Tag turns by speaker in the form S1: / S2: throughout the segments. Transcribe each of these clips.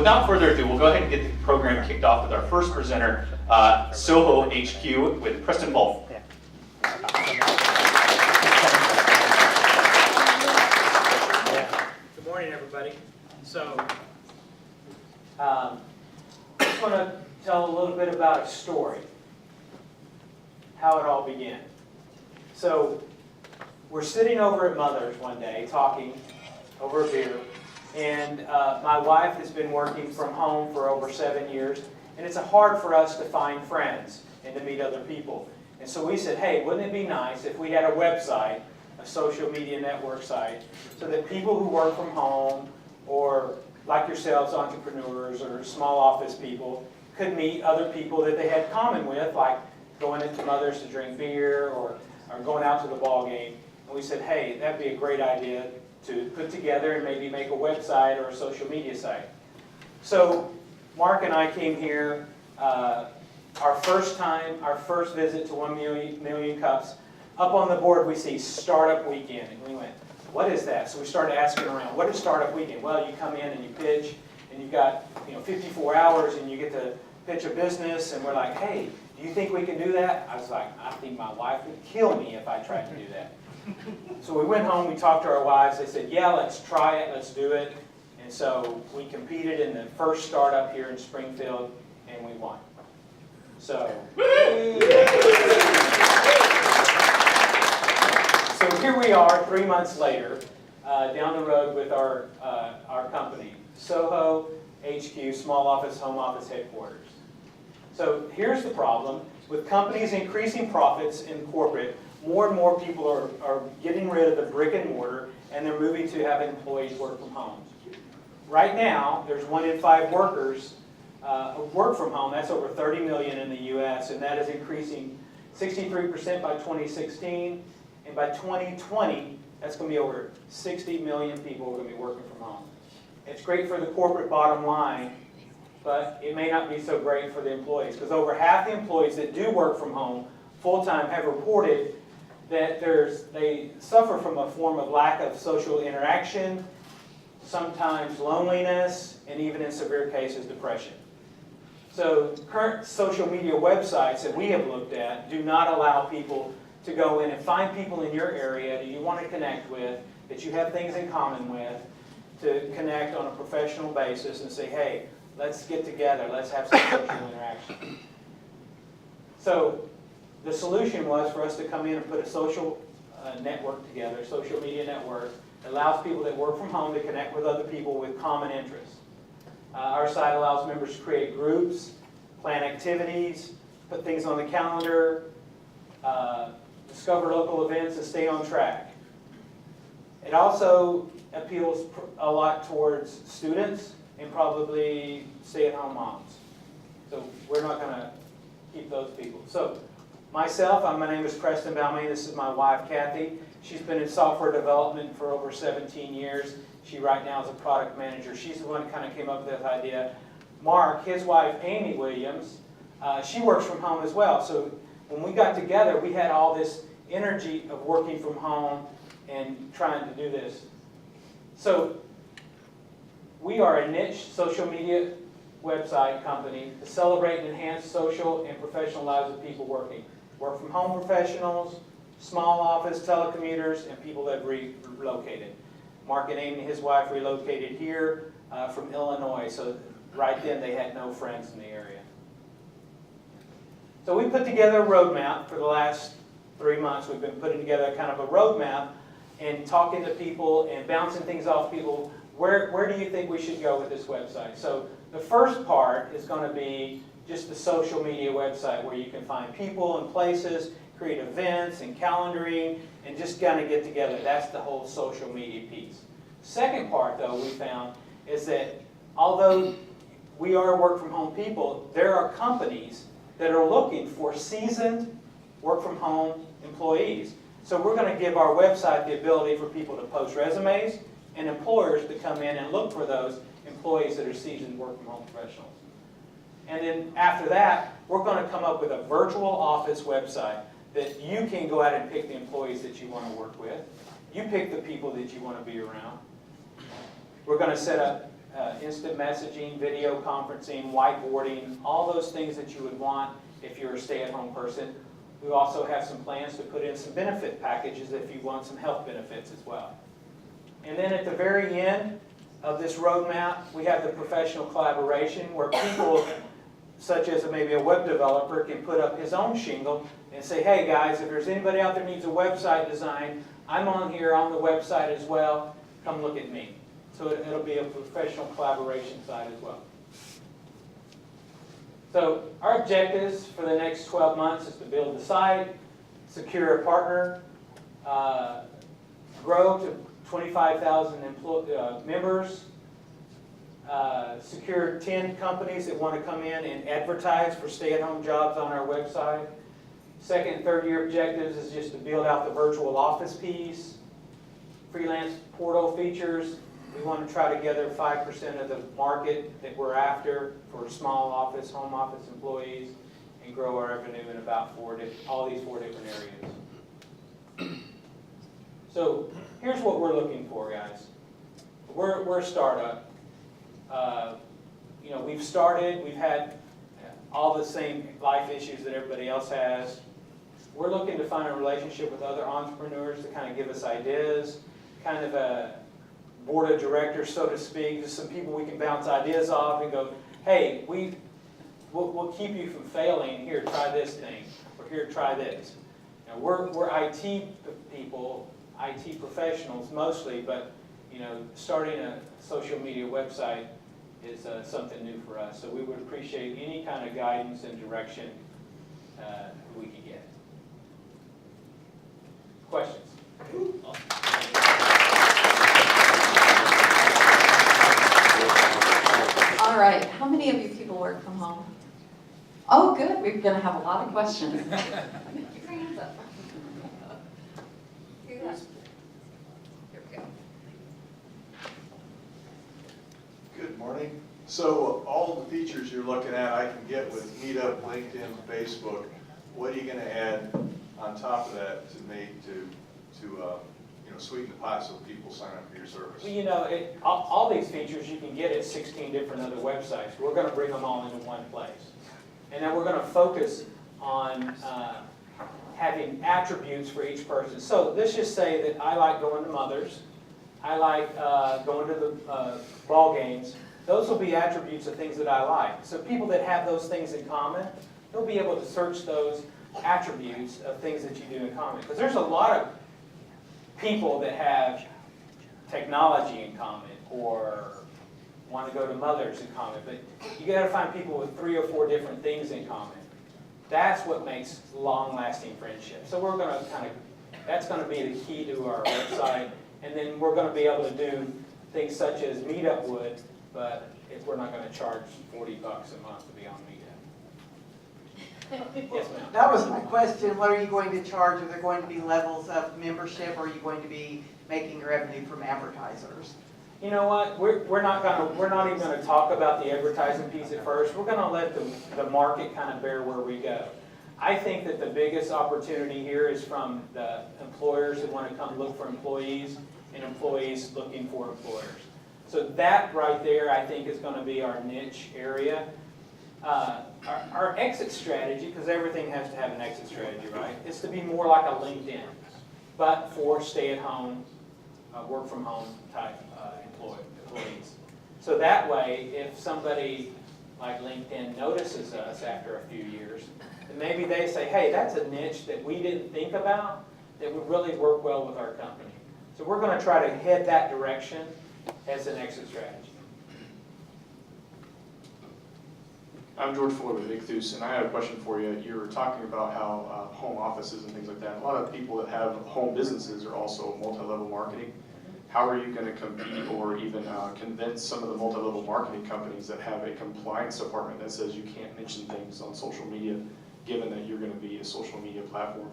S1: without further ado, we'll go ahead and get the program kicked off with our first presenter, SoHo HQ with Preston Wolf.
S2: Good morning, everybody. So, I just want to tell a little bit about a story, how it all began. So, we're sitting over at Mother's one day, talking over a beer, and my wife has been working from home for over 7 years, and it's hard for us to find friends and to meet other people. And so we said, hey, wouldn't it be nice if we had a website, a social media network site, so that people who work from home, or like yourselves, entrepreneurs or small office people, could meet other people that they had common with, like going into Mother's to drink beer or going out to the ball game. And we said, hey, that'd be a great idea to put together and maybe make a website or a social media site. So Mark and I came here our first visit to 1 million Cups. Up on the board we see Startup Weekend, and we went, what is that? So we started asking around, what is Startup Weekend? Well, you come in and you pitch, and you've got 54 hours, and you get to pitch a business, and we're like, hey, do you think we can do that? I was like, I think my wife would kill me if I tried to do that. So we went home, we talked to our wives, they said, yeah, let's try it, let's do it. And so we competed in the first startup here in Springfield, and we won. So here we are 3 months later, down the road with our company, SoHo HQ, Small Office, Home Office Headquarters. So here's the problem. With companies increasing profits in corporate, more and more people are getting rid of the brick and mortar, and they're moving to have employees work from home. Right now, there's 1 in 5 workers work from home. That's over 30 million in the U.S., and that is increasing 63% by 2016. And by 2020, that's going to be over 60 million people who are going to be working from home. It's great for the corporate bottom line, but it may not be so great for the employees, because over half the employees that do work from home full-time have reported that they suffer from a form of lack of social interaction, sometimes loneliness, and even in severe cases, depression. So current social media websites that we have looked at do not allow people to go in and find people in your area that you want to connect with, that you have things in common with, to connect on a professional basis and say, hey, let's get together, let's have some social interaction. So the solution was for us to come in and put a social network together, social media network, that allows people that work from home to connect with other people with common interests. Our site allows members to create groups, plan activities, put things on the calendar, discover local events, and stay on track. It also appeals a lot towards students and probably stay-at-home moms. So we're not going to keep those people. So myself, my name is Preston Balmain. This is my wife, Kathy. She's been in software development for over 17 years. She right now is a product manager. She's the one who kind of came up with this idea. Mark, his wife, Amy Williams, she works from home as well. So when we got together, we had all this energy of working from home and trying to do this. So we are a niche social media website company to celebrate and enhance social and professional lives of people working. Work from home professionals, small office, telecommuters, and people that have relocated. Mark and Amy, his wife, relocated here from Illinois, so right then they had no friends in the area. So we put together a roadmap for the last 3 months. We've been putting together kind of a roadmap and talking to people and bouncing things off people. Where do you think we should go with this website? So the first part is going to be just the social media website where you can find people and places, create events and calendaring, and just kind of get together. That's the whole social media piece. Second part, though, we found is that although we are work-from-home people, there are companies that are looking for seasoned work-from-home employees. So we're going to give our website the ability for people to post resumes and employers to come in and look for those employees that are seasoned work-from-home professionals. And then after that, we're going to come up with a virtual office website that you can go out and pick the employees that you want to work with. You pick the people that you want to be around. We're going to set up instant messaging, video conferencing, whiteboarding, all those things that you would want if you're a stay-at-home person. We also have some plans to put in some benefit packages if you want some health benefits as well. And then at the very end of this roadmap, we have the professional collaboration where people, such as maybe a web developer, can put up his own shingle and say, hey guys, if there's anybody out there needs a website design, I'm on here on the website as well, come look at me. So it'll be a professional collaboration side as well. So our objectives for the next 12 months is to build the site, secure a partner, grow to 25,000 members, secure 10 companies that want to come in and advertise for stay-at-home jobs on our website. Second and third year objectives is just to build out the virtual office piece, freelance portal features. We want to try to gather 5% of the market that we're after for small office, home office employees, and grow our revenue in about all these 4 different areas. So here's what we're looking for, guys. We're a startup. We've started, we've had all the same life issues that everybody else has. We're looking to find a relationship with other entrepreneurs to kind of give us ideas, kind of a board of directors, so to speak, just some people we can bounce ideas off and go, hey, we'll keep you from failing. Here, try this thing, or here, try this. Now, we're IT people, IT professionals mostly, but starting a social media website is something new for us. So we would appreciate any kind of guidance and direction we could get. Questions?
S3: All right, how many of you people work from home? Oh, good, we're going to have a lot of questions. Keep your hands up. Here we go.
S4: Good morning. So all the features you're looking at, I can get with Meetup, LinkedIn, Facebook. What are you going to add on top of that to make to sweeten the pot so people sign up for your service?
S2: Well, all these features you can get at 16 different other websites. We're going to bring them all into one place. And then we're going to focus on having attributes for each person. So let's just say that I like going to Mother's. I like going to the ball games. Those will be attributes of things that I like. So people that have those things in common, they'll be able to search those attributes of things that you do in common. Because there's a lot of people that have technology in common or want to go to Mother's in common, but you got to find people with 3 or 4 different things in common. That's what makes long-lasting friendships. So we're going to that's going to be the key to our website, and then we're going to be able to do things such as Meetup would, but we're not going to charge $40 a month to be on Meetup. Yes, ma'am.
S5: That was my question. What are you going to charge? Are there going to be levels of membership, or are you going to be making revenue from advertisers?
S2: You know what? We're not even going to talk about the advertising piece at first. We're going to let the market kind of bear where we go. I think that the biggest opportunity here is from the employers that want to come look for employees and employees looking for employers. So that right there, I think, is going to be our niche area. Our exit strategy, because everything has to have an exit strategy, right, is to be more like a LinkedIn, but for stay-at-home, work from home type employees. So that way, if somebody like LinkedIn notices us after a few years, then maybe they say, hey, that's a niche that we didn't think about that would really work well with our company. So we're going to try to head that direction as an exit strategy.
S6: I'm George Floyd with Ichthus, and I have a question for you. You were talking about how home offices and things like that. A lot of people that have home businesses are also multi-level marketing. How are you going to compete or even convince some of the multi-level marketing companies that have a compliance department that says you can't mention things on social media, given that you're going to be a social media platform?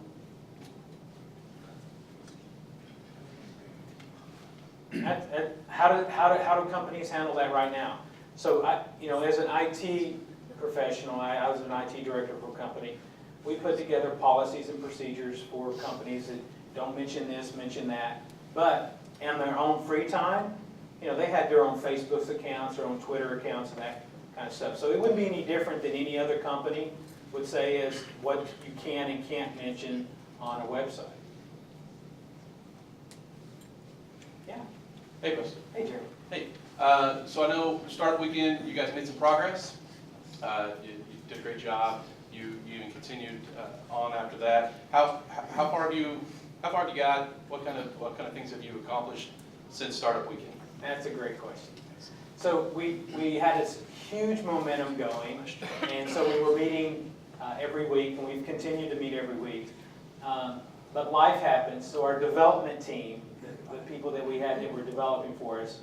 S2: How do companies handle that right now? So, as an IT professional, I was an IT director for a company. We put together policies and procedures for companies that don't mention this, mention that. But in their own free time, they had their own Facebook accounts, their own Twitter accounts and that kind of stuff. So it wouldn't be any different than any other company would say as what you can and can't mention on a website. Yeah.
S7: Hey, Preston.
S2: Hey, Jerry.
S7: Hey, so I know startup weekend, you guys made some progress. You did a great job. You even continued on after that. How far have you got? What kind of things have you accomplished since startup weekend?
S2: That's a great question. So we had this huge momentum going, and so we were meeting every week, and we've continued to meet every week. But life happens, so our development team, the people that we had that were developing for us,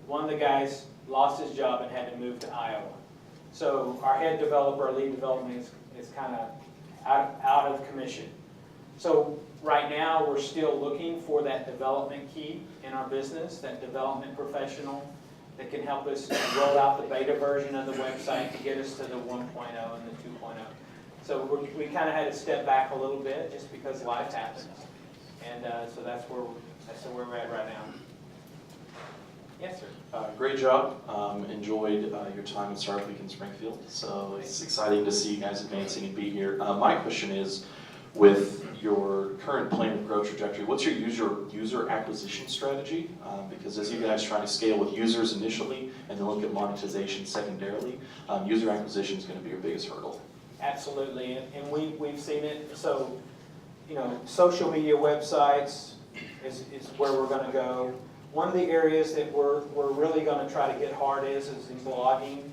S2: one of the guys lost his job and had to move to Iowa. So our head developer, our lead development is kind of out of commission. So right now, we're still looking for that development key in our business, that development professional that can help us roll out the beta version of the website to get us to the 1.0 and the 2.0. So we kind of had to step back a little bit just because life happens. And so that's where we're at right now. Yes, sir.
S8: Great job. Enjoyed your time at Startup Week in Springfield. So it's exciting to see you guys advancing and be here. My question is, with your current plan of growth trajectory, what's your user acquisition strategy? Because as you guys try to scale with users initially and then look at monetization secondarily, user acquisition is going to be your biggest hurdle.
S2: Absolutely, and we've seen it. So, social media websites is where we're going to go. One of the areas that we're really going to try to get hard is in blogging.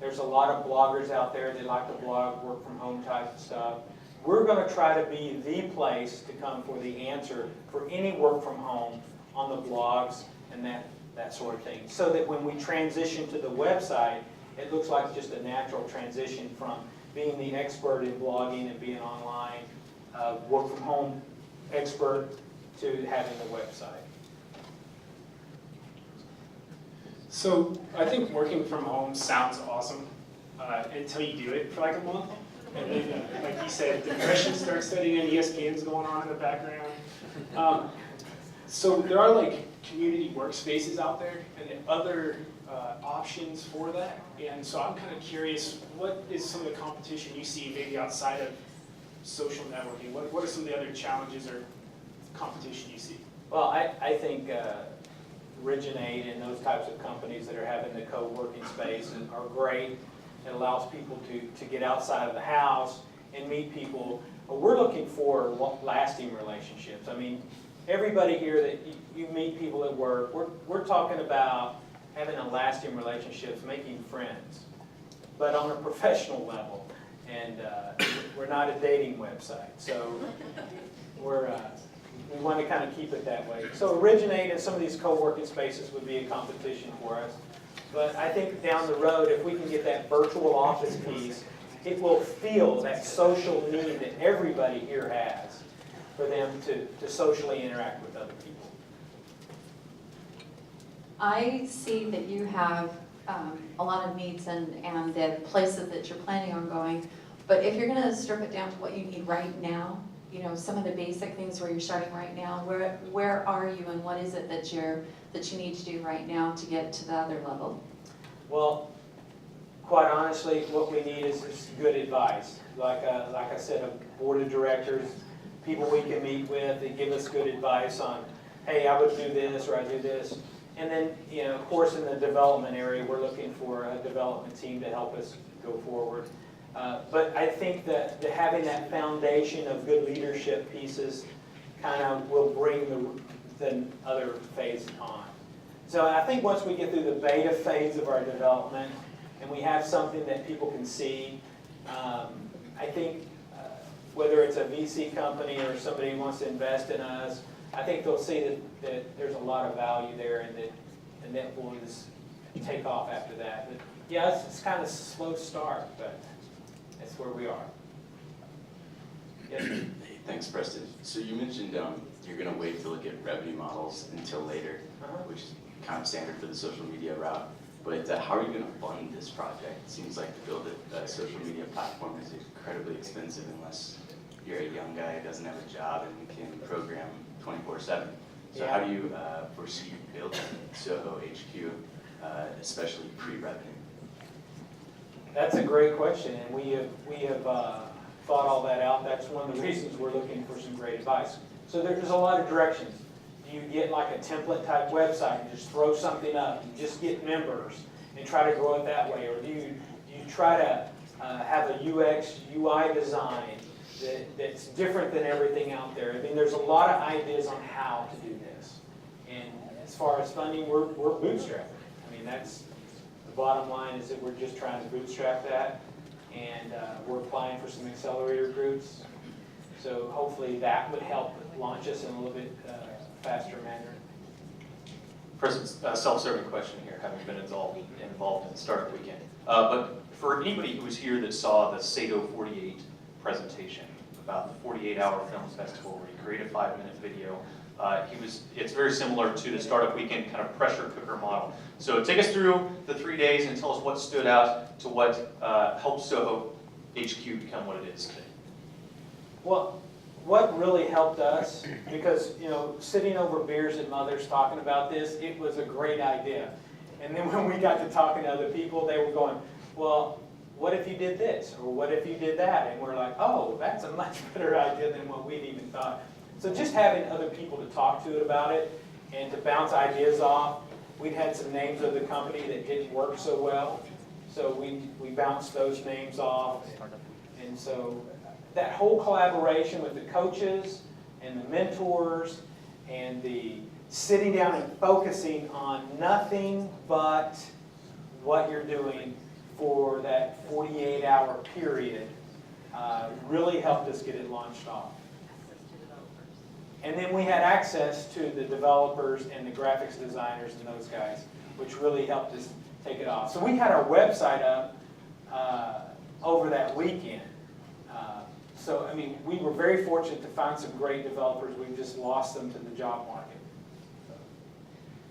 S2: There's a lot of bloggers out there that like to blog, work from home type of stuff. We're going to try to be the place to come for the answer for any work from home on the blogs and that sort of thing. So that when we transition to the website, it looks like just a natural transition from being the expert in blogging and being online, work from home expert to having the website.
S9: So I think working from home sounds awesome until you do it for like a month. And then, like you said, depression starts setting in, ESPN's going on in the background. So there are like community workspaces out there and other options for that. And so I'm kind of curious, what is some of the competition you see maybe outside of social networking? What are some of the other challenges or competition you see?
S2: Well, I think Originate and those types of companies that are having the co-working space are great. It allows people to get outside of the house and meet people. We're looking for lasting relationships. I mean, everybody here that you meet people at work, we're talking about having a lasting relationships, making friends, but on a professional level. And we're not a dating website, so we want to kind of keep it that way. So Originate and some of these co-working spaces would be a competition for us. But I think down the road, if we can get that virtual office piece, it will feel that social need that everybody here has for them to socially interact with other people.
S3: I see that you have a lot of needs and the places that you're planning on going, but if you're going to strip it down to what you need right now, some of the basic things where you're starting right now, where are you and what is it that you need to do right now to get to the other level?
S2: Well, quite honestly, what we need is good advice. Like I said, a board of directors, people we can meet with that give us good advice on, hey, I would do this or I do this. And then, of course, in the development area, we're looking for a development team to help us go forward. But I think that having that foundation of good leadership pieces kind of will bring the other phase on. So I think once we get through the beta phase of our development and we have something that people can see, I think whether it's a VC company or somebody who wants to invest in us, I think they'll see that there's a lot of value there and that will just take off after that. But yeah, it's kind of a slow start, but that's where we are. Yes, sir.
S10: Hey, thanks, Preston. So you mentioned you're going to wait to look at revenue models until later, which is kind of standard for the social media route. But how are you going to fund this project? It seems like to build a social media platform is incredibly expensive unless you're a young guy who doesn't have a job and can program 24/7. So how do you foresee building Soho HQ, especially pre-revenue?
S2: That's a great question, and we have thought all that out. That's one of the reasons we're looking for some great advice. So there's a lot of directions. Do you get like a template type website and just throw something up and just get members and try to grow it that way? Or do you try to have a UX, UI design that's different than everything out there? I mean, there's a lot of ideas on how to do this. And as far as funding, we're bootstrapping. I mean, that's the bottom line, is that we're just trying to bootstrap that. And we're applying for some accelerator groups. So hopefully that would help launch us in a little bit faster manner.
S1: President, self-serving question here, having been involved in the startup weekend. But for anybody who was here that saw the SoHo 48 presentation about the 48-hour film festival where he created a 5-minute video, it's very similar to the startup weekend kind of pressure cooker model. So take us through the 3 days and tell us what stood out to what helped Soho HQ become what it is today.
S2: Well, what really helped us, because, you know, sitting over beers at Mother's talking about this, it was a great idea. And then when we got to talking to other people, they were going, well, what if you did this? Or what if you did that? And we're like, oh, that's a much better idea than what we'd even thought. So just having other people to talk to about it and to bounce ideas off. We'd had some names of the company that didn't work so well. So we bounced those names off. And so that whole collaboration with the coaches and the mentors and the sitting down and focusing on nothing but what you're doing for that 48-hour period really helped us get it launched off. And then we had access to the developers and the graphics designers and those guys, which really helped us take it off. So we had our website up over that weekend. So, I mean, we were very fortunate to find some great developers. We've just lost them to the job market.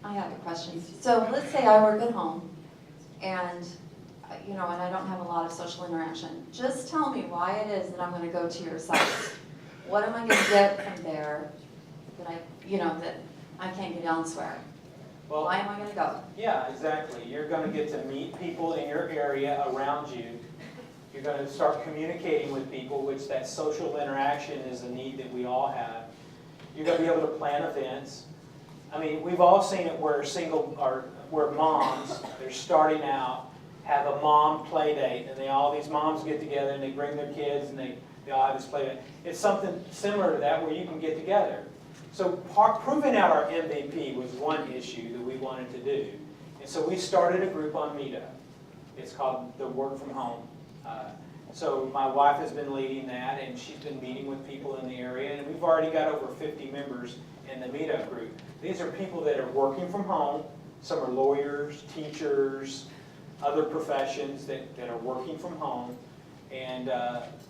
S3: I have a question. So let's say I work at home and, you know, and I don't have a lot of social interaction. Just tell me why it is that I'm going to go to your site. What am I going to get from there that that I can't get elsewhere?
S2: Well,
S3: Why am I going to go?
S2: yeah, exactly. You're going to get to meet people in your area around you. You're going to start communicating with people, which that social interaction is a need that we all have. You're going to be able to plan events. I mean, we've all seen it where moms, they're starting out, have a mom play date, and all these moms get together and they bring their kids and they all have this play date. It's something similar to that where you can get together. So proving out our MVP was one issue that we wanted to do. And so we started a group on Meetup. It's called the Work From Home. So my wife has been leading that, and she's been meeting with people in the area, and we've already got over 50 members in the Meetup group. These are people that are working from home. Some are lawyers, teachers, other professions that are working from home, and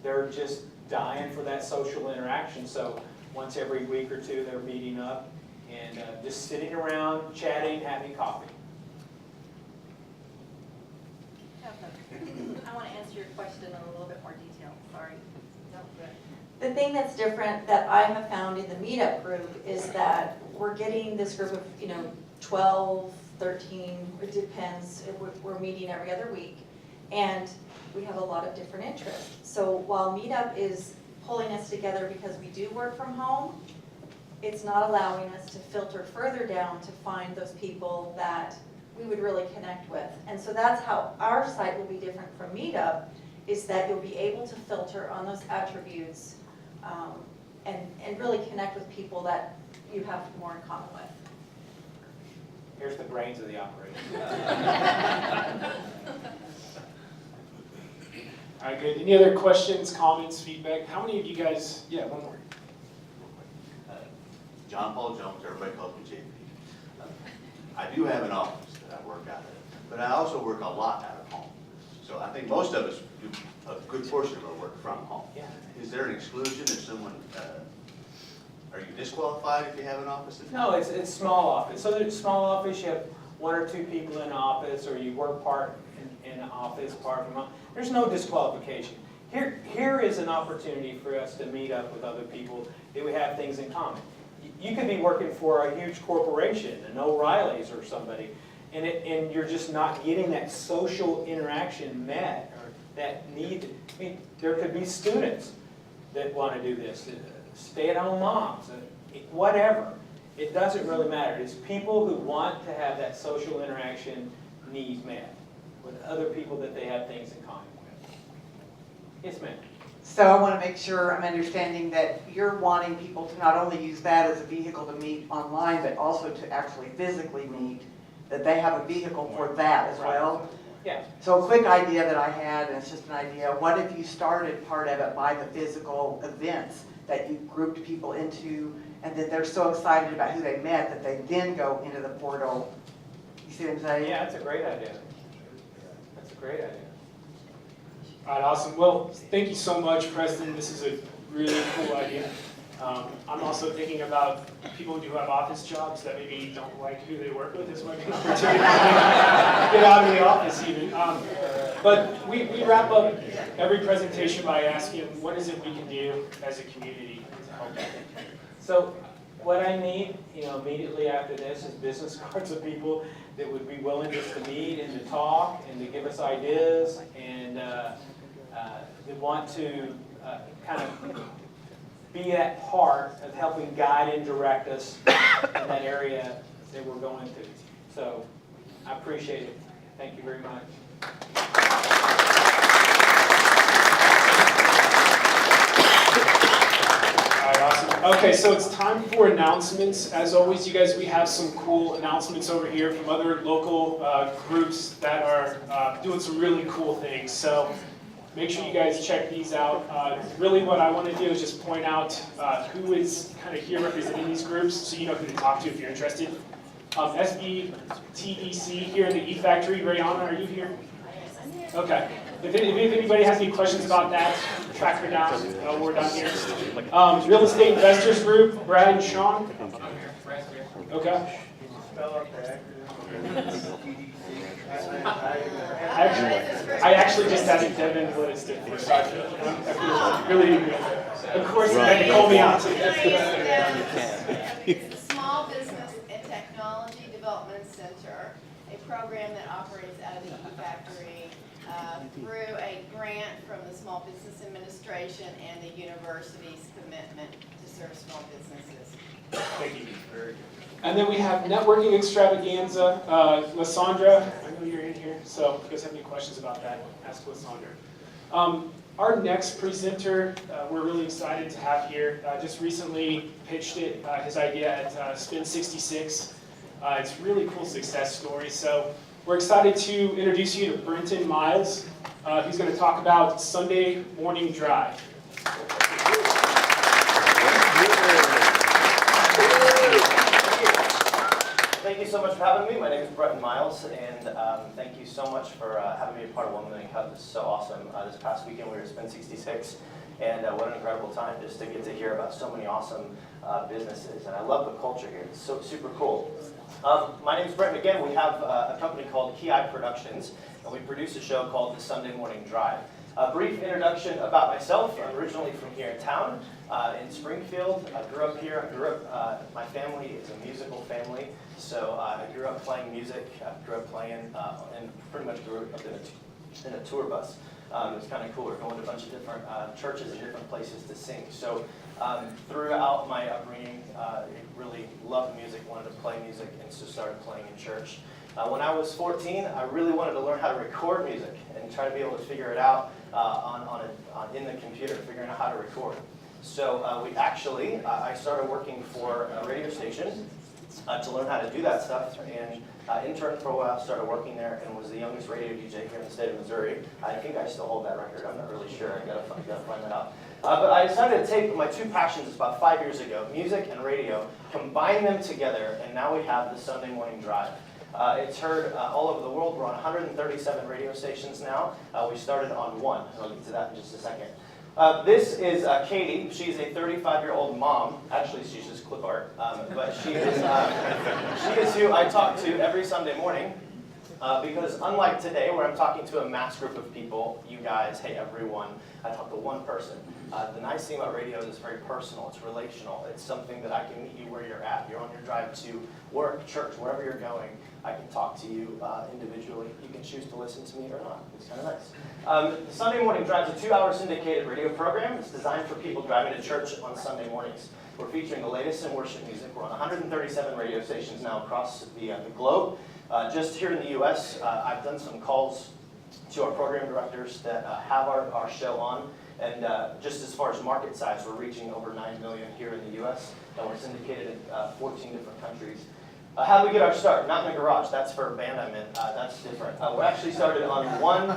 S2: they're just dying for that social interaction. So once every week or two, they're meeting up and just sitting around, chatting, having coffee.
S11: I want to answer your question in a little bit more detail, sorry. No, good.
S3: The thing that's different that I have found in the meetup group is that we're getting this group of, 12, 13, it depends, we're meeting every other week, and we have a lot of different interests. So while meetup is pulling us together because we do work from home, it's not allowing us to filter further down to find those people that we would really connect with. And so that's how our site will be different from Meetup, is that you'll be able to filter on those attributes and really connect with people that you have more in common with.
S2: Here's the brains of the operation.
S9: All right, good. Any other questions, comments, feedback? How many of you guys, yeah, one more.
S12: John Paul Jones, everybody calls me JP. I do have an office that I work out of, but I also work a lot out of home. So I think most of us do a good portion of our work from home.
S2: Yeah.
S12: Is there an exclusion if someone, are you disqualified if you have an office?
S2: No, it's small office. So there's small office, you have 1 or 2 people in office, or you work part in an office, part from home. There's no disqualification. Here is an opportunity for us to meet up with other people that we have things in common. you could be working for a huge corporation, an O'Reilly's or somebody, and you're just not getting that social interaction met, or that need. I mean, there could be students that want to do this, stay-at-home moms, whatever. It doesn't really matter. It's people who want to have that social interaction needs met with other people that they have things in common with. Yes, ma'am.
S5: So I want to make sure I'm understanding that you're wanting people to not only use that as a vehicle to meet online, but also to actually physically meet, that they have a vehicle for that as well?
S2: Yeah.
S5: So a quick idea that I had, and it's just an idea, what if you started part of it by the physical events that you grouped people into, and then they're so excited about who they met that they then go into the portal? You see what I'm saying?
S2: Yeah, that's a great idea. That's a great idea.
S9: All right, awesome. Well, thank you so much, Preston. This is a really cool idea. I'm also thinking about people who do have office jobs that maybe don't like who they work with. This might be an opportunity to get out of the office even. But we wrap up every presentation by asking, what is it we can do as a community to help you?
S2: So what I need, immediately after this is business cards of people that would be willing just to meet and to talk and to give us ideas and that want to kind of be that part of helping guide and direct us in that area that we're going to. So I appreciate it. Thank you very much.
S9: All right, awesome. Okay, so it's time for announcements. As always, you guys, we have some cool announcements over here from other local groups that are doing some really cool things. So make sure you guys check these out. Really what I want to do is just point out who is kind of here representing these groups so you know who to talk to if you're interested. SBTEC here in the E-Factory. Rayana, are you here? Okay. If anybody has any questions about that, track her down. We're down here. Real Estate Investors Group, Brad and Sean. Okay. I actually just asked Devin what it stood for, so I feel really good. Of course, he had to call me out.
S13: Small Business and Technology Development Center, a program that operates out of the E-Factory through a grant from the Small Business Administration and the university's commitment to serve small businesses.
S9: Thank you. Very good. And then we have Networking Extravaganza. Lysandra, I know you're in here, so if you guys have any questions about that, ask Lysandra. Our next presenter, we're really excited to have here, just recently pitched his idea at Spin 66. It's a really cool success story. So we're excited to introduce you to Brenton Miles, who's going to talk about Sunday Morning Drive.
S14: Thank you so much for having me. My name is Brenton Miles, and thank you so much for having me a part of 1 Million Cup. This is so awesome. This past weekend we were at Spin 66, and what an incredible time just to get to hear about so many awesome businesses. And I love the culture here. It's so super cool. My name is Brenton again. We have a company called Key Eye Productions, and we produce a show called The Sunday Morning Drive. A brief introduction about myself. I'm originally from here in town, in Springfield. I grew up here. My family is a musical family, so I grew up playing music. I grew up playing, and pretty much grew up in a tour bus. It was kind of cool. We're going to a bunch of different churches and different places to sing. So throughout my upbringing, I really loved music, wanted to play music, and so started playing in church. When I was 14, I really wanted to learn how to record music and try to be able to figure it out in the computer, figuring out how to record. So I started working for a radio station to learn how to do that stuff, and interned for a while, started working there, and was the youngest radio DJ here in the state of Missouri. I think I still hold that record. I'm not really sure. I gotta find that out. But I decided to take my two passions about 5 years ago, music and radio, combine them together, and now we have the Sunday Morning Drive. It's heard all over the world. We're on 137 radio stations now. We started on one, and I'll get to that in just a second. This is Katie. She's a 35-year-old mom. Actually, she's just clip art, but she is who I talk to every Sunday morning. Because unlike today, where I'm talking to a mass group of people, you guys, hey everyone, I talk to one person. The nice thing about radio is it's very personal, it's relational. It's something that I can meet you where you're at. You're on your drive to work, church, wherever you're going. I can talk to you individually. You can choose to listen to me or not. It's kind of nice. The Sunday Morning Drive is a 2-hour syndicated radio program. It's designed for people driving to church on Sunday mornings. We're featuring the latest in worship music. We're on 137 radio stations now across the globe. Just here in the U.S., I've done some calls to our program directors that have our show on. And just as far as market size, we're reaching over 9 million here in the U.S. And we're syndicated in 14 different countries. How do we get our start? Not in a garage. That's for a band I'm in. That's different. We actually started on one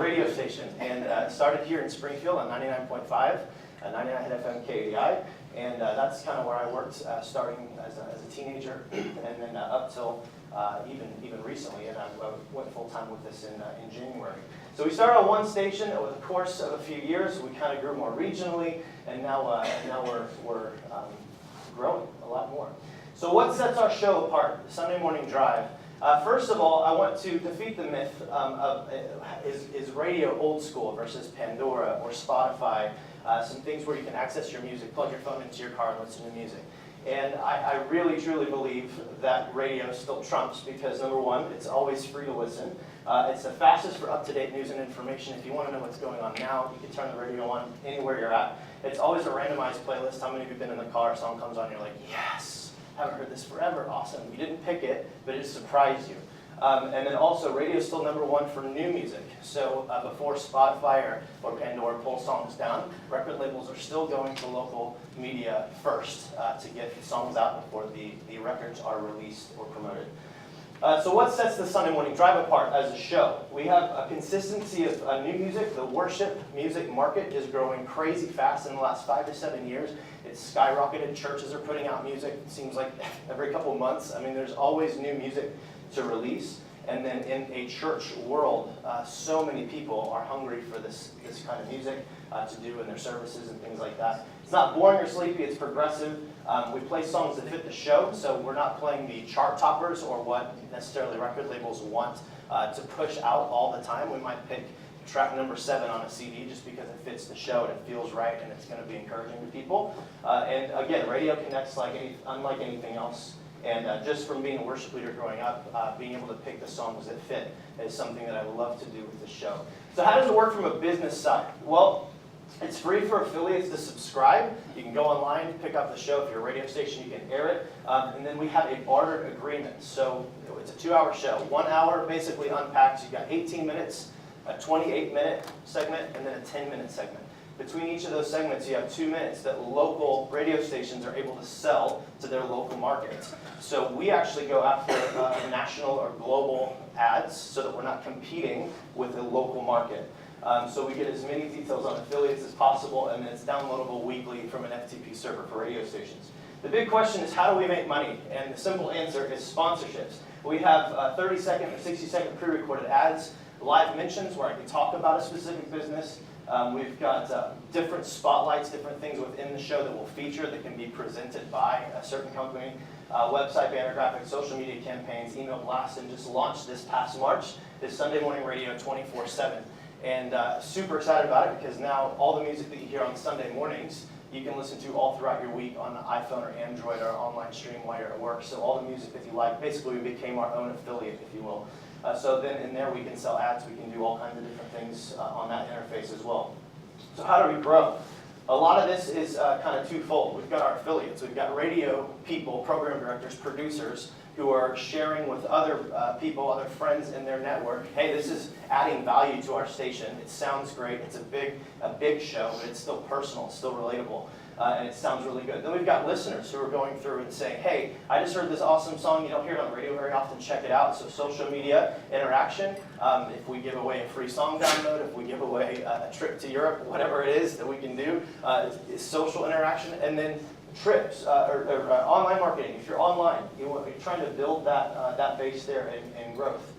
S14: radio station and started here in Springfield on 99.5, 99 FM KDI. And that's kind of where I worked starting as a teenager and then up till even recently. And I went full-time with this in January. So we started on one station over the course of a few years. We kind of grew more regionally, and now we're growing a lot more. So what sets our show apart, the Sunday Morning Drive? First of all, I want to defeat the myth of is radio old school versus Pandora or Spotify, some things where you can access your music, plug your phone into your car and listen to music. And I really, truly believe that radio still trumps because, number one, it's always free to listen. It's the fastest for up-to-date news and information. If you want to know what's going on now, you can turn the radio on anywhere you're at. It's always a randomized playlist. How many of you have been in the car, a song comes on, you're like, yes! Haven't heard this forever, awesome. You didn't pick it, but it surprised you. And then also, radio is still #1 for new music. So before Spotify or Pandora pull songs down, record labels are still going to local media first to get songs out before the records are released or promoted. So what sets the Sunday Morning Drive apart as a show? We have a consistency of new music. The worship music market is growing crazy fast in the last 5 to 7 years. It's skyrocketed. Churches are putting out music, it seems like every couple of months. I mean, there's always new music to release. And then in a church world, so many people are hungry for this kind of music to do in their services and things like that. It's not boring or sleepy, it's progressive. We play songs that fit the show, so we're not playing the chart toppers or what necessarily record labels want to push out all the time. We might pick track number 7 on a CD just because it fits the show and it feels right and it's going to be encouraging to people. And again, radio connects unlike anything else. And just from being a worship leader growing up, being able to pick the songs that fit is something that I love to do with the show. So how does it work from a business side? Well, it's free for affiliates to subscribe. You can go online, pick up the show. If you're a radio station, you can air it. And then we have a barter agreement. So it's a 2-hour show. 1 hour basically unpacks. You've got 18 minutes, a 28-minute segment, and then a 10-minute segment. Between each of those segments, you have 2 minutes that local radio stations are able to sell to their local markets. So we actually go after national or global ads so that we're not competing with a local market. So we get as many details on affiliates as possible, and then it's downloadable weekly from an FTP server for radio stations. The big question is, how do we make money? And the simple answer is sponsorships. We have 30-second or 60-second pre-recorded ads, live mentions where I can talk about a specific business. We've got different spotlights, different things within the show that we'll feature that can be presented by a certain company. Website, banner graphics, social media campaigns, email blasts, and just launched this past March is Sunday Morning Radio 24/7. And super excited about it because now all the music that you hear on Sunday mornings, you can listen to all throughout your week on the iPhone or Android or online stream while you're at work. So all the music that you like, basically we became our own affiliate, if you will. So then in there we can sell ads, we can do all kinds of different things on that interface as well. So how do we grow? A lot of this is kind of twofold. We've got our affiliates, we've got radio people, program directors, producers, who are sharing with other people, other friends in their network, hey, this is adding value to our station. It sounds great, it's a big show, but it's still personal, it's still relatable. And it sounds really good. Then we've got listeners who are going through and saying, hey, I just heard this awesome song, you don't hear it on the radio very often, check it out. So social media interaction, if we give away a free song download, if we give away a trip to Europe, whatever it is that we can do, is social interaction. And then trips or online marketing. If you're online, you're trying to build that base there and growth.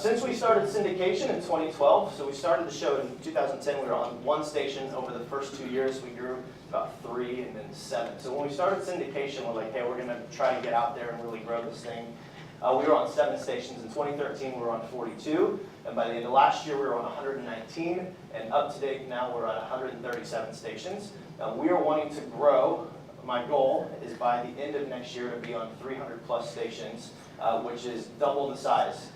S14: Since we started syndication in 2012, so we started the show in 2010, we were on one station. Over the first 2 years, we grew about 3 and then 7. So when we started syndication, we're like, hey, we're going to try to get out there and really grow this thing. We were on 7 stations. In 2013, we were on 42. And by the end of last year, we were on 119. And up to date now, we're at 137 stations. We are wanting to grow. My goal is by the end of next year to be on 300 plus stations, which is double the size.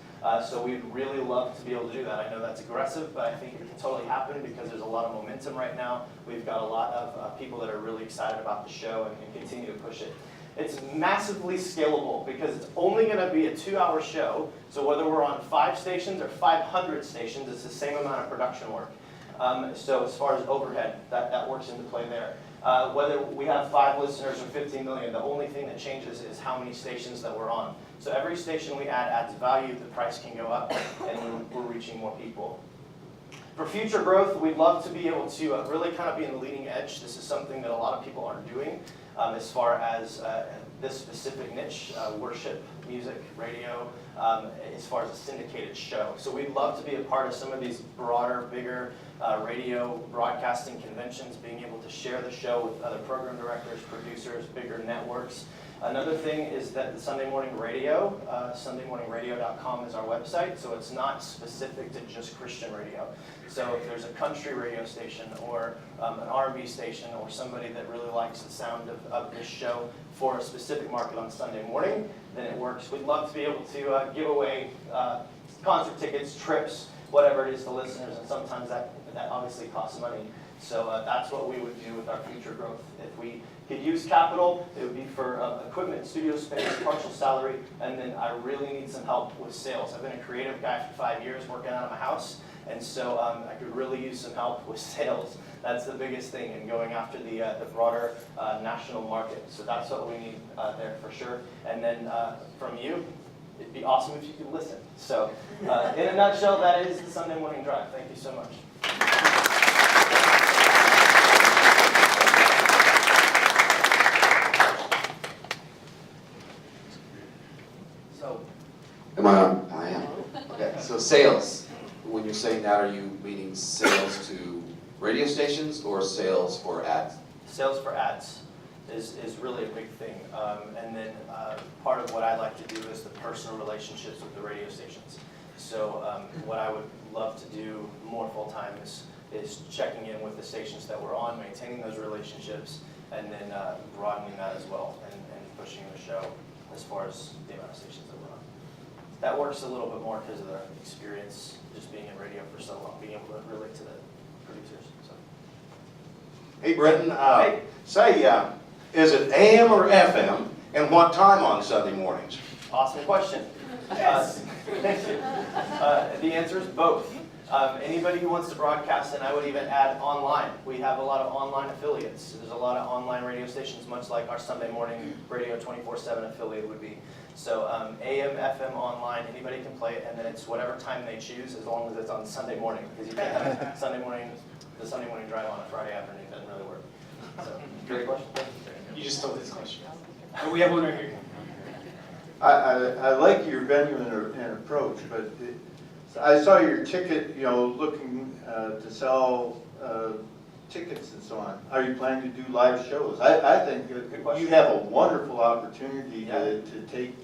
S14: So we'd really love to be able to do that. I know that's aggressive, but I think it can totally happen because there's a lot of momentum right now. We've got a lot of people that are really excited about the show and continue to push it. It's massively scalable because it's only going to be a 2-hour show. So whether we're on 5 stations or 500 stations, it's the same amount of production work. So as far as overhead, that works into play there. Whether we have 5 listeners or 15 million, the only thing that changes is how many stations that we're on. So every station we add adds value, the price can go up, and we're reaching more people. For future growth, we'd love to be able to really kind of be in the leading edge. This is something that a lot of people aren't doing as far as this specific niche, worship, music, radio, as far as a syndicated show. So we'd love to be a part of some of these broader, bigger radio broadcasting conventions, being able to share the show with other program directors, producers, bigger networks. Another thing is that the Sunday Morning Radio, sundaymorningradio.com is our website, so it's not specific to just Christian radio. So if there's a country radio station or an R&B station or somebody that really likes the sound of this show for a specific market on Sunday morning, then it works. We'd love to be able to give away concert tickets, trips, whatever it is to listeners, and sometimes that obviously costs money. So that's what we would do with our future growth. If we could use capital, it would be for equipment, studio space, partial salary, and then I really need some help with sales. I've been a creative guy for 5 years working out of my house, and so I could really use some help with sales. That's the biggest thing, and going after the broader national market. So that's what we need there for sure. And then from you, it'd be awesome if you could listen. So in a nutshell, that is the Sunday Morning Drive. Thank you so much.
S15: Am I on? I am. Okay, so sales. When you're saying that, are you meaning sales to radio stations or sales for ads?
S14: Sales for ads is really a big thing. And then part of what I like to do is the personal relationships with the radio stations. So what I would love to do more full-time is checking in with the stations that we're on, maintaining those relationships, and then broadening that as well and pushing the show as far as the amount of stations that we're on. That works a little bit more because of the experience just being in radio for so long, being able to relate to the producers. So.
S12: Hey, Brenton, is it AM or FM, and what time on Sunday mornings?
S14: Awesome question. Yes. The answer is both. Anybody who wants to broadcast, and I would even add online. We have a lot of online affiliates. There's a lot of online radio stations, much like our Sunday morning radio 24/7 affiliate would be. So AM, FM, online, anybody can play it, and then it's whatever time they choose, as long as it's on Sunday morning, because you can't have the Sunday morning drive on a Friday afternoon. It doesn't really work. So, great question.
S9: You just stole this question. Oh, we have one right here.
S16: I like your venue and approach, but I saw your ticket, looking to sell tickets and so on. Are you planning to do live shows? I think you have a wonderful opportunity to take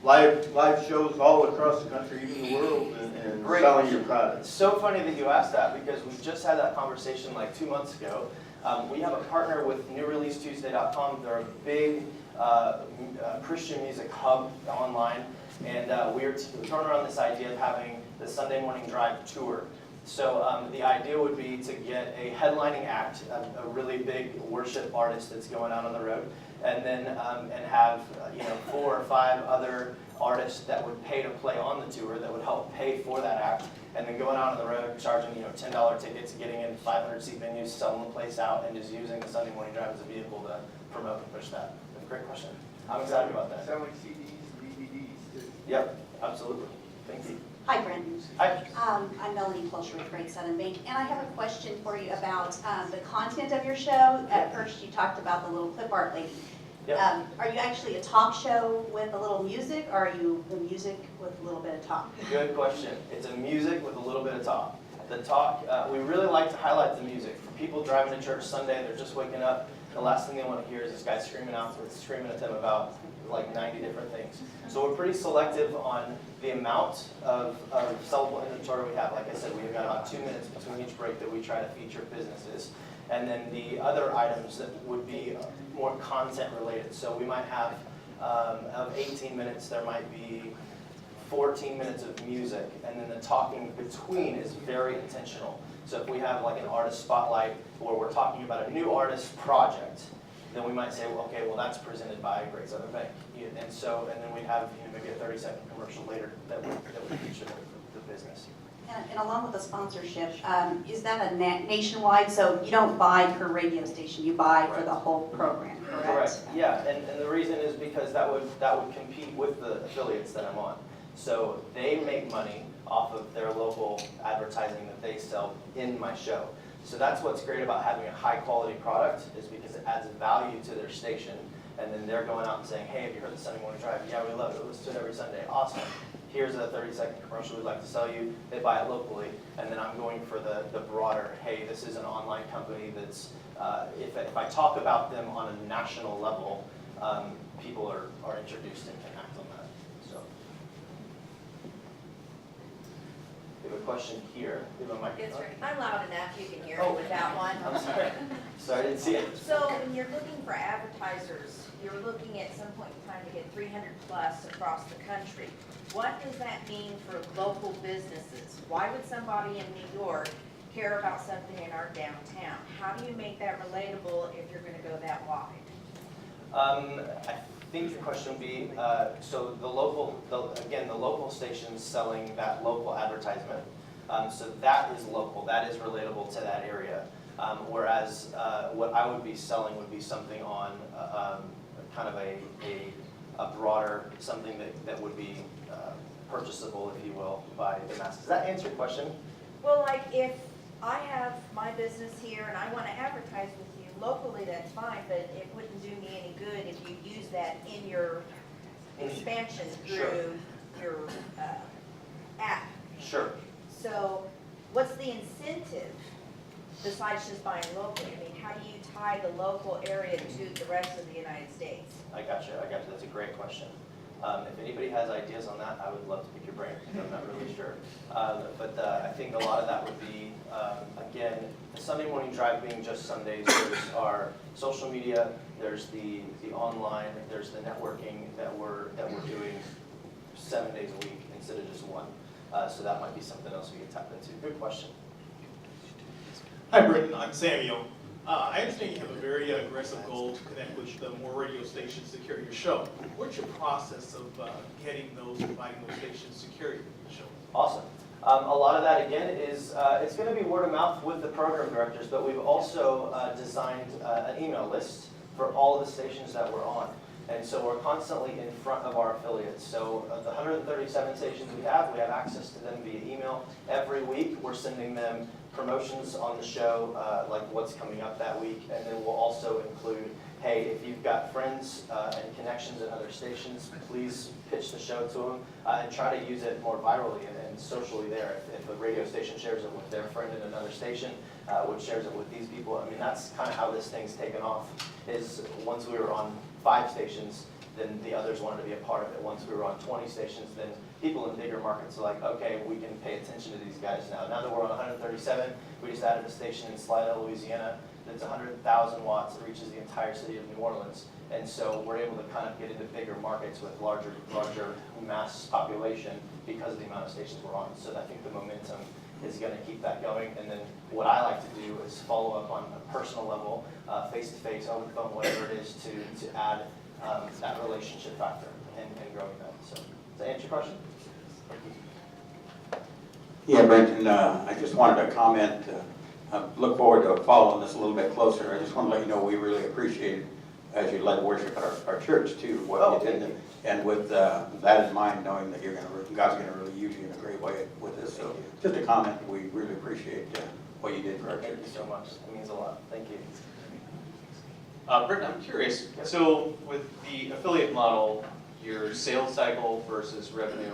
S16: live shows all across the country, even the world, and selling your products.
S14: It's so funny that you asked that because we just had that conversation like 2 months ago. We have a partner with NewReleaseTuesday.com. They're a big Christian music hub online, and we're throwing around this idea of having the Sunday Morning Drive tour. So the idea would be to get a headlining act, a really big worship artist that's going out on the road, and then and have 4 or 5 other artists that would pay to play on the tour that would help pay for that act, and then going out on the road, charging $10 tickets, getting in 500-seat venues, selling the place out, and just using the Sunday Morning Drive as a vehicle to promote and push that. That's a great question. I'm excited about that.
S16: Selling CDs, DVDs too.
S14: Yep, absolutely. Thank you.
S17: Hi, Brendan.
S14: Hi.
S17: I'm Melanie Plosher with Great Southern Bank, and I have a question for you about the content of your show. At first, you talked about the little clip art lady.
S14: Yep.
S17: Are you actually a talk show with a little music, or are you the music with a little bit of talk?
S14: Good question. It's a music with a little bit of talk. The talk, we really like to highlight the music. For people driving to church Sunday, they're just waking up, the last thing they want to hear is this guy screaming at them about like 90 different things. So we're pretty selective on the amount of sellable inventory we have. Like I said, we've got about 2 minutes between each break that we try to feature businesses. And then the other items that would be more content related. So we might have, of 18 minutes, there might be 14 minutes of music, and then the talking between is very intentional. So if we have like an artist spotlight where we're talking about a new artist project, then we might say, well, okay, well that's presented by Great Southern Bank. And then we'd have maybe a 30-second commercial later that would feature the business.
S17: And along with the sponsorship, is that a nationwide, so you don't buy per radio station, you buy for the whole program, correct?
S14: Correct, yeah, and the reason is because that would compete with the affiliates that I'm on. So they make money off of their local advertising that they sell in my show. So that's what's great about having a high quality product, is because it adds value to their station. And then they're going out and saying, hey, have you heard the Sunday Morning Drive? Yeah, we love it. We listen to it every Sunday. Awesome. Here's a 30-second commercial we'd like to sell you. They buy it locally. And then I'm going for the broader, hey, this is an online company that's, if I talk about them on a national level, people are introduced and can act on that. So. We have a question here. We have a microphone.
S11: I'm loud enough, you can hear
S14: Oh.
S11: me with that one.
S14: I'm sorry. Sorry, I didn't see it.
S11: So when you're looking for advertisers, you're looking at some point in time to get 300 plus across the country. What does that mean for local businesses? Why would somebody in New York care about something in our downtown? How do you make that relatable if you're gonna go that wide?
S14: I think your question would be, so the local station's selling that local advertisement. So that is local, that is relatable to that area. Whereas what I would be selling would be something on kind of a broader, something that would be purchasable, if you will, by the masses. Does that answer your question?
S11: Well, like if I have my business here and I want to advertise with you locally, that's fine, but it wouldn't do me any good if you use that in your expansion through your app.
S14: Sure.
S11: So what's the incentive besides just buying locally? I mean, how do you tie the local area to the rest of the United States?
S14: I got you. That's a great question. If anybody has ideas on that, I would love to pick your brain, because I'm not really sure. But I think a lot of that would be, again, the Sunday Morning Drive being just Sundays, there's our social media, there's the online, there's the networking that we're doing 7 days a week instead of just one. So that might be something else we can tap into. Good question.
S18: Hi, Britton. I'm Samuel. I understand you have a very aggressive goal to connect with more radio stations to carry your show. What's your process of getting those, inviting those stations to carry your show?
S14: Awesome. A lot of that, again, is it's going to be word of mouth with the program directors, but we've also designed an email list for all of the stations that we're on. And so we're constantly in front of our affiliates. So the 137 stations we have access to them via email. Every week we're sending them promotions on the show, like what's coming up that week. And then we'll also include, hey, if you've got friends and connections at other stations, please pitch the show to them and try to use it more virally and socially there. If a radio station shares it with their friend in another station, which shares it with these people. I mean, that's kind of how this thing's taken off, is once we were on 5 stations, then the others wanted to be a part of it. Once we were on 20 stations, then people in bigger markets are like, okay, we can pay attention to these guys now. Now that we're on 137, we just added a station in Slidell, Louisiana, that's 100,000 watts that reaches the entire city of New Orleans. And so we're able to kind of get into bigger markets with larger mass population because of the amount of stations we're on. So I think the momentum is going to keep that going. And then what I like to do is follow up on a personal level, face-to-face, over the phone, whatever it is, to add that relationship factor and growing that. So does that answer your question?
S19: Yeah, Brenton, I just wanted to comment, look forward to following this a little bit closer. I just want to let you know we really appreciate it as you led worship at our church too, what you did. And with that in mind, knowing that God's going to really use you in a great way with this. So just a comment, we really appreciate what you did for our church.
S14: Thank you so much. It means a lot. Thank you.
S1: Britton, I'm curious, so with the affiliate model, your sales cycle versus revenue,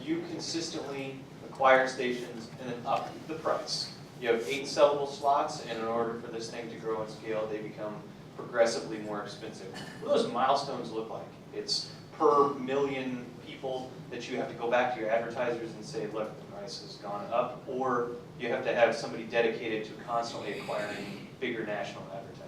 S1: you consistently acquire stations, and then up the price. You have 8 sellable slots, and in order for this thing to grow and scale, they become progressively more expensive. What do those milestones look like? It's per million people that you have to go back to your advertisers and say, look, the price has gone up, or you have to have somebody dedicated to constantly acquiring bigger national advertisers?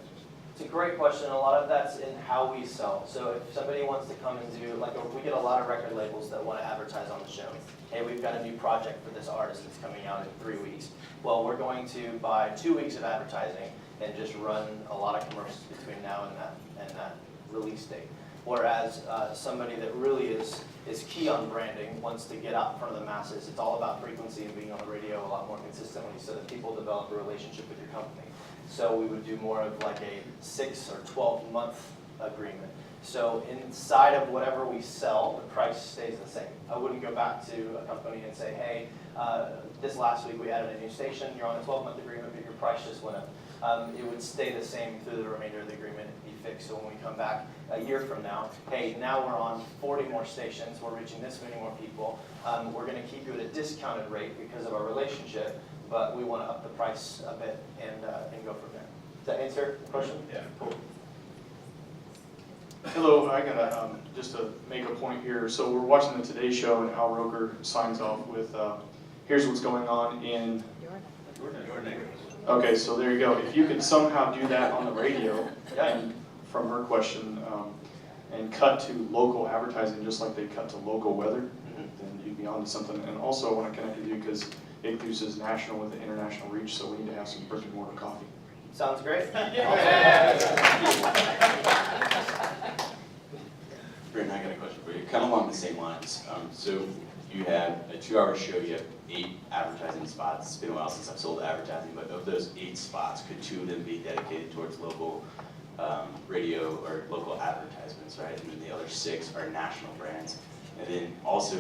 S14: It's a great question. A lot of that's in how we sell. So if somebody wants to come and do, like, we get a lot of record labels that want to advertise on the show. Hey, we've got a new project for this artist that's coming out in 3 weeks. Well, we're going to buy 2 weeks of advertising and just run a lot of commercials between now and that release date. Whereas somebody that really is key on branding, wants to get out in front of the masses, it's all about frequency and being on the radio a lot more consistently so that people develop a relationship with your company. So we would do more of like a 6 or 12 month agreement. So inside of whatever we sell, the price stays the same. I wouldn't go back to a company and say, hey, this last week we added a new station, you're on a 12-month agreement, but your price just went up. It would stay the same through the remainder of the agreement and be fixed. So when we come back a year from now, hey, now we're on 40 more stations, we're reaching this many more people. We're going to keep you at a discounted rate because of our relationship, but we want to up the price a bit and go from there. Does that answer the question?
S6: Yeah, cool. Hello, I gotta, just to make a point here, so we're watching the Today Show and Al Roker signs off with, here's what's going on in...
S12: Your neighbors.
S6: Okay, so there you go. If you could somehow do that on the radio, and from her question, and cut to local advertising just like they cut to local weather, then you'd be onto something. And also I want to connect with you because Ichthus is national with an international reach, so we need to have some brick and mortar coffee.
S14: Sounds great.
S10: Britton, I got a question for you, kind of along the same lines. So you have a 2-hour show, you have 8 advertising spots. It's been a while since I've sold advertising, but of those 8 spots, could 2 of them be dedicated towards local radio or local advertisements, right? And then the other 6 are national brands. And then also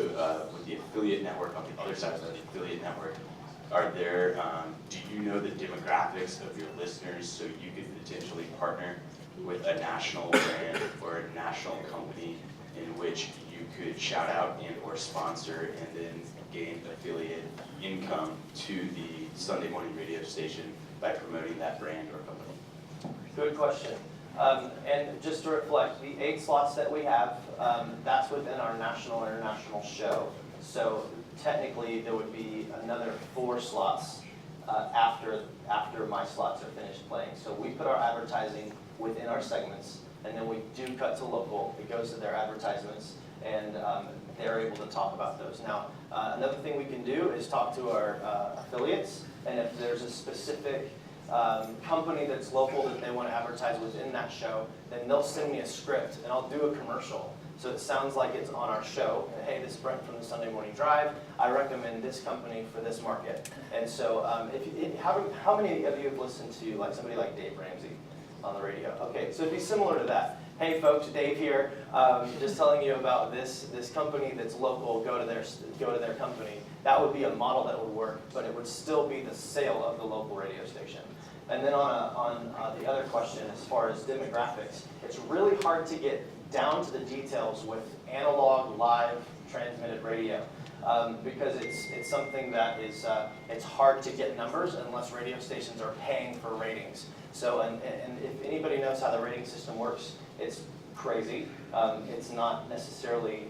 S10: with the affiliate network, on the other side of the affiliate network, are there, do you know the demographics of your listeners so you could potentially partner with a national brand or a national company in which you could shout out and or sponsor and then gain affiliate income to the Sunday morning radio station by promoting that brand or company?
S14: Good question. And just to reflect, the 8 slots that we have, that's within our national and international show. So technically, there would be another 4 slots after my slots are finished playing. So we put our advertising within our segments, and then we do cut to local. It goes to their advertisements, and they're able to talk about those. Now, another thing we can do is talk to our affiliates, and if there's a specific company that's local that they want to advertise within that show, then they'll send me a script, and I'll do a commercial. So it sounds like it's on our show. Hey, this is Brent from the Sunday Morning Drive. I recommend this company for this market. And so how many of you have listened to like somebody like Dave Ramsey on the radio? Okay, so it'd be similar to that. Hey folks, Dave here, just telling you about this company that's local, go to their company. That would be a model that would work, but it would still be the sale of the local radio station. And then on the other question, as far as demographics, it's really hard to get down to the details with analog, live, transmitted radio, because it's something that is it's hard to get numbers unless radio stations are paying for ratings. So and if anybody knows how the rating system works, it's crazy. It's not necessarily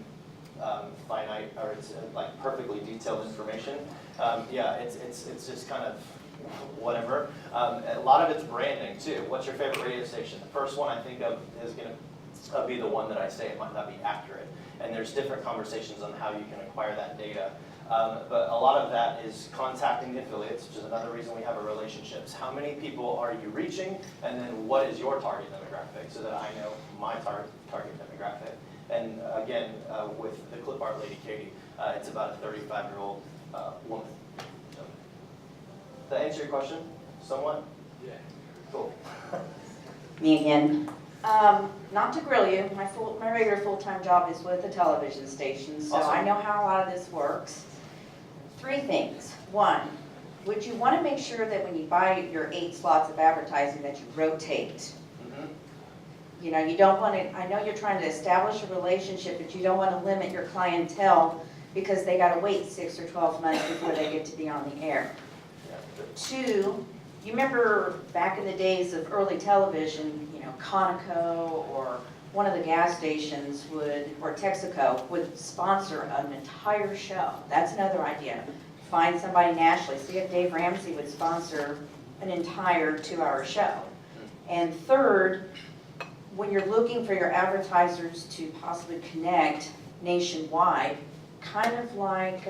S14: finite, or it's like perfectly detailed information. Yeah, it's just kind of whatever. A lot of it's branding too. What's your favorite radio station? The first one I think of is going to be the one that I say. It might not be accurate. And there's different conversations on how you can acquire that data. But a lot of that is contacting the affiliates, which is another reason we have a relationships. How many people are you reaching? And then what is your target demographic so that I know my target demographic. And again, with the clip art lady, Katie, it's about a 35-year-old woman. So, does that answer your question somewhat? Yeah. Cool.
S20: Me again. Not to grill you, my regular full-time job is with a television station, so
S14: Awesome.
S20: I know how a lot of this works. 3 things. 1, would you want to make sure that when you buy your 8 slots of advertising that you rotate? You know, you don't want to, I know you're trying to establish a relationship, but you don't want to limit your clientele because they gotta wait 6 or 12 months before they get to be on the air. Two, you remember back in the days of early television, you know, Conoco or one of the gas stations would, or Texaco, would sponsor an entire show. That's another idea. Find somebody nationally. See if Dave Ramsey would sponsor an entire 2-hour show. And third, when you're looking for your advertisers to possibly connect nationwide, kind of like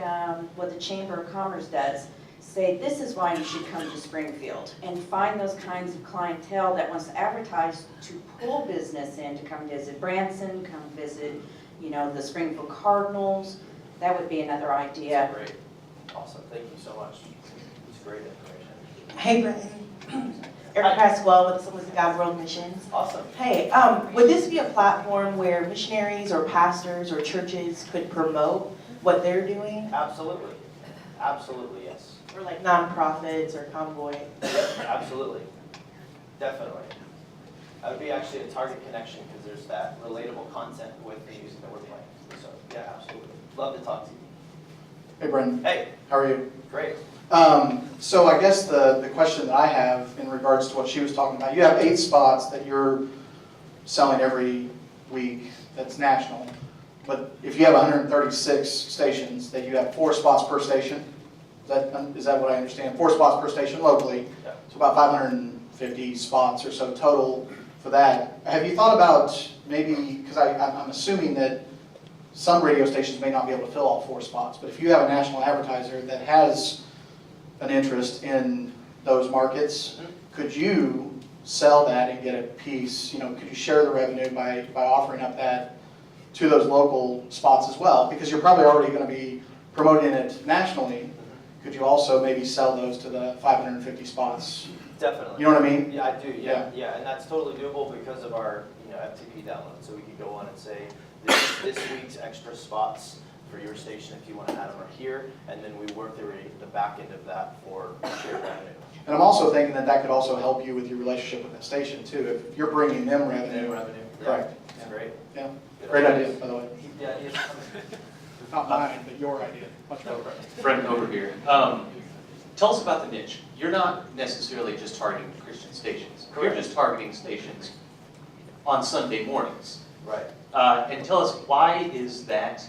S20: what the Chamber of Commerce does, say this is why you should come to Springfield, and find those kinds of clientele that wants to advertise to pull business in to come visit Branson, come visit, you know, the Springfield Cardinals. That would be another idea.
S14: Great. Awesome. Thank you so much. It's great information.
S21: Hey, Brenton. Eric Pasquale with Sons of God World Missions.
S14: Awesome.
S21: Hey, would this be a platform where missionaries or pastors or churches could promote what they're doing?
S14: Absolutely. Absolutely, yes.
S21: Or like nonprofits or Convoy?
S14: Absolutely. Definitely. That would be actually a target connection because there's that relatable content with the music that we're playing. So, yeah, absolutely. Love to talk to you.
S22: Hey, Brendan.
S14: Hey.
S22: How are you?
S14: Great.
S22: So I guess the question that I have in regards to what she was talking about, you have 8 spots that you're selling every week that's national. But if you have 136 stations, that you have 4 spots per station, is that what I understand? 4 spots per station locally,
S14: Yeah.
S22: so about 550 spots or so total for that. Have you thought about maybe, because I'm assuming that some radio stations may not be able to fill all 4 spots, but if you have a national advertiser that has an interest in those markets, could you sell that and get a piece, you know, could you share the revenue by offering up that to those local spots as well? Because you're probably already going to be promoting it nationally. Could you also maybe sell those to the 550 spots?
S14: Definitely.
S22: You know what I mean?
S14: Yeah, I do, yeah, and that's totally doable because of our, you know, FTP download. So we could go on and say, this week's extra spots for your station, if you want to add them, are here, and then we work the back end of that for shared revenue.
S22: And I'm also thinking that that could also help you with your relationship with that station too. If you're bringing them revenue. Correct.
S14: That's great.
S22: Yeah. Great idea, by the way.
S14: Yeah,
S22: Not mine, but your idea. Much better.
S1: Brendan, over here. Tell us about the niche. You're not necessarily just targeting Christian stations. You're just targeting stations on Sunday mornings.
S14: Right.
S1: And tell us, why is that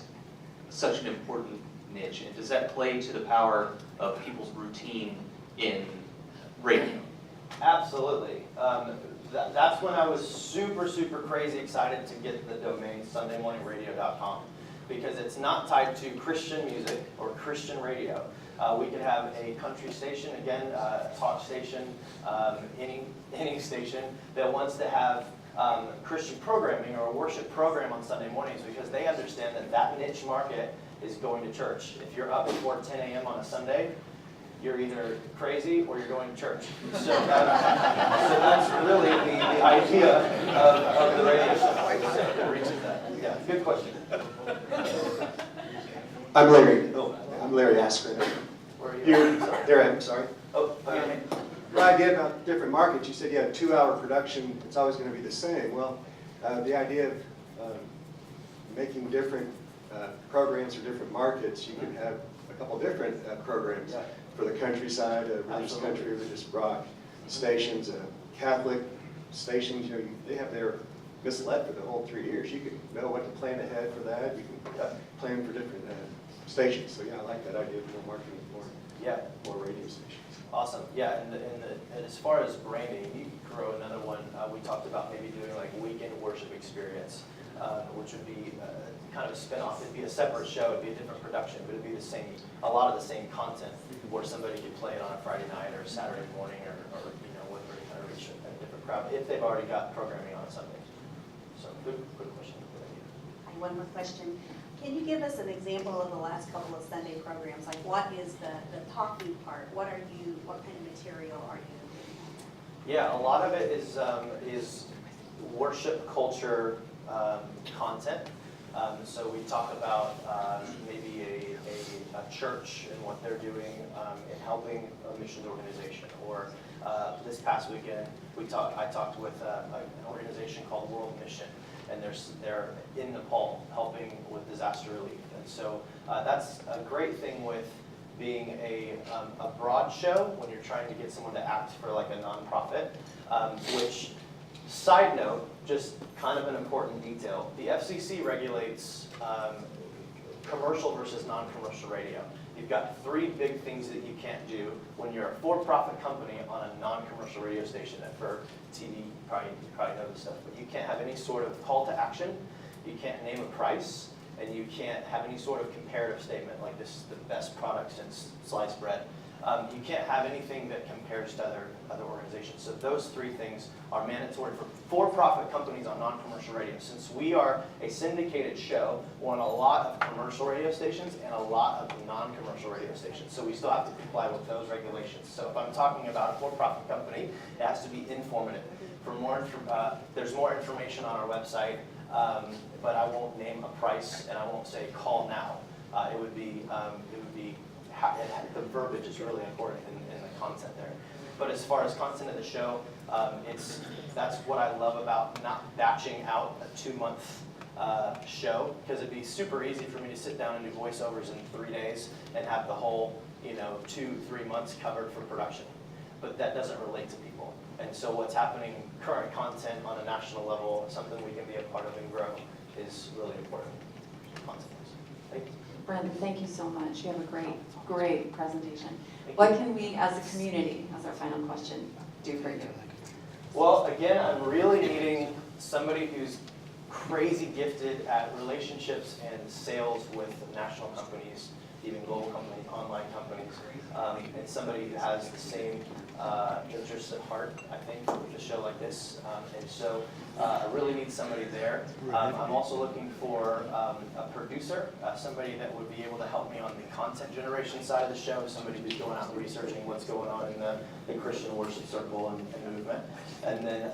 S1: such an important niche? And does that play to the power of people's routine in radio?
S14: Absolutely. That's when I was super, super crazy excited to get the domain sundaymorningradio.com, because it's not tied to Christian music or Christian radio. We could have a country station, again, a talk station, any station that wants to have Christian programming or a worship program on Sunday mornings, because they understand that that niche market is going to church. If you're up before 10 a.m. on a Sunday, you're either crazy or you're going to church. So that's really the idea of the radio show. So, reaches that. Yeah, good question.
S23: I'm Larry. I'm Larry Askren.
S14: Where are you?
S23: There I am, sorry.
S14: Oh, okay.
S23: Your idea about different markets, you said you had a 2-hour production, it's always going to be the same. Well, the idea of making different programs for different markets, you could have a couple different programs for the countryside, religious country, religious rock stations, Catholic stations. You know, they have their misled for the whole 3 years. You could know what to plan ahead for that. You can plan for different stations. So yeah, I like that idea of more marketing, more radio stations.
S14: Awesome. Yeah, and as far as branding, you could grow another one. We talked about maybe doing like weekend worship experience, which would be kind of a spin-off. It'd be a separate show. It'd be a different production, but it'd be the same, a lot of the same content, where somebody could play it on a Friday night or Saturday morning, or you know, whatever, to kind of reach a different crowd if they've already got programming on Sunday. So good question. Good idea.
S17: I have one more question. Can you give us an example of the last couple of Sunday programs? Like, what is the talking part? What kind of material are you doing?
S14: Yeah, a lot of it is worship culture content. So we talk about maybe a church and what they're doing in helping a missions organization. Or this past weekend, I talked with an organization called World Mission, and they're in Nepal helping with disaster relief. And so that's a great thing with being a broad show when you're trying to get someone to act for like a nonprofit, which, side note, just kind of an important detail, the FCC regulates commercial versus non-commercial radio. You've got 3 big things that you can't do when you're a for-profit company on a non-commercial radio station. And for TV, you probably know this stuff, but you can't have any sort of call to action, you can't name a price, and you can't have any sort of comparative statement like this is the best product since sliced bread. You can't have anything that compares to other organizations. So those 3 things are mandatory for for-profit companies on non-commercial radio. Since we are a syndicated show, we're on a lot of commercial radio stations and a lot of non-commercial radio stations. So we still have to comply with those regulations. So if I'm talking about a for-profit company, it has to be informative. For more, there's more information on our website, but I won't name a price and I won't say call now. It would be the verbiage is really important in the content there. But as far as content of the show, that's what I love about not batching out a 2-month show, because it'd be super easy for me to sit down and do voiceovers in 3 days and have the whole 2-3 months covered for production. But that doesn't relate to people. And so what's happening, current content on a national level, something we can be a part of and grow, is really important. Thank you.
S3: Brendan, thank you so much. You have a great presentation. What can we, as a community, as our final question, do for you?
S14: Well, again, I'm really needing somebody who's crazy gifted at relationships and sales with national companies, even global companies, online companies, and somebody who has the same interests at heart, I think, with a show like this. And so I really need somebody there. I'm also looking for a producer, somebody that would be able to help me on the content generation side of the show, somebody who's going out and researching what's going on in the Christian worship circle and movement. And then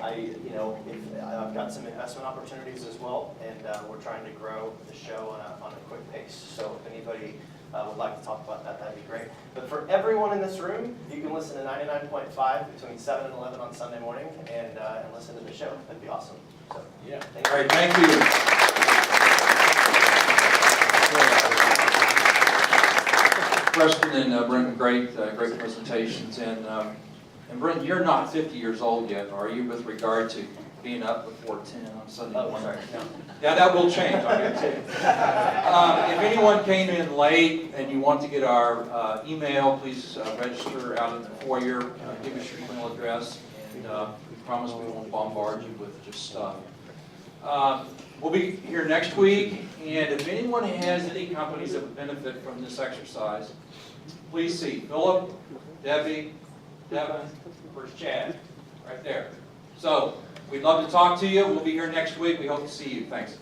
S14: I've got some investment opportunities as well, and we're trying to grow the show on a quick pace. So if anybody would like to talk about that, that'd be great. But for everyone in this room, you can listen to 99.5 between 7 and 11 on Sunday morning and listen to the show. That'd be awesome. So, yeah.
S4: Great, thank you. Preston and Brendan, great presentations. And Brendan, you're not 50 years old yet, are you, with regard to being up before 10 on Sunday morning?
S14: Sorry, no.
S4: Yeah, that will change, I'll get to you. If anyone came in late and you want to get our email, please register out in the foyer, give us your email address, and we promise we won't bombard you with just stuff. We'll be here next week, and if anyone has any companies that would benefit from this exercise, please see Philip, Debbie, Devin, where's Chad? Right there. So, we'd love to talk to you. We'll be here next week. We hope to see you. Thanks.